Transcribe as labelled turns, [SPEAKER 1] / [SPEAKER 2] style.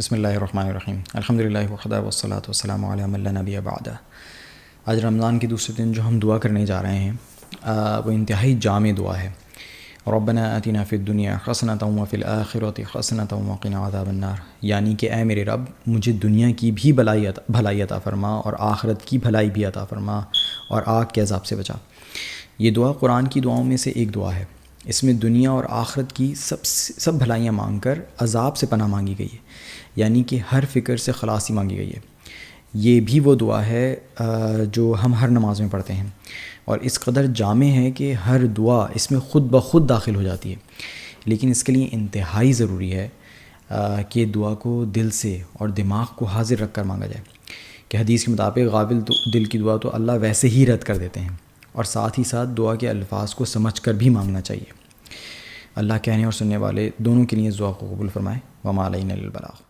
[SPEAKER 1] بسم اللہ الرحمن الرحیم الحمدللہ وحدہ والصلاۃ والسلام علی من لا نبی بعدہ۔ آج رمضان کے دوسرے دن جو ہم دعا کرنے جا رہے ہیں وہ انتہائی جامع دعا ہے۔ ربنا آتنا فی الدنیا حسنۃ وفی الآخرۃ حسنۃ وقنا عذاب النار، یعنی کہ اے میرے رب مجھے دنیا کی بھی بھلائی عطا فرما اور آخرت کی بھلائی بھی عطا فرما اور آگ کے عذاب سے بچا۔ یہ دعا قرآن کی دعاؤں میں سے ایک دعا ہے۔ اس میں دنیا اور آخرت کی سب بھلائیاں مانگ کر عذاب سے پناہ مانگی گئی ہے، یعنی کہ ہر فکر سے خلاصی مانگی گئی ہے۔ یہ بھی وہ دعا ہے جو ہم ہر نماز میں پڑھتے ہیں، اور اس قدر جامع ہے کہ ہر دعا اس میں خود بخود داخل ہو جاتی ہے۔ لیکن اس کے لیے انتہائی ضروری ہے کہ دعا کو دل سے اور دماغ کو حاضر رکھ کر مانگا جائے، کہ حدیث کے مطابق غافل دل کی دعا تو اللہ ویسے ہی رد کر دیتے ہیں، اور ساتھ ہی ساتھ دعا کے الفاظ کو سمجھ کر بھی مانگنا چاہیے۔ اللہ کہنے اور سننے والے دونوں کے لیے اس دعا کو قبول فرمائے۔ وما علینا الا البلاغ۔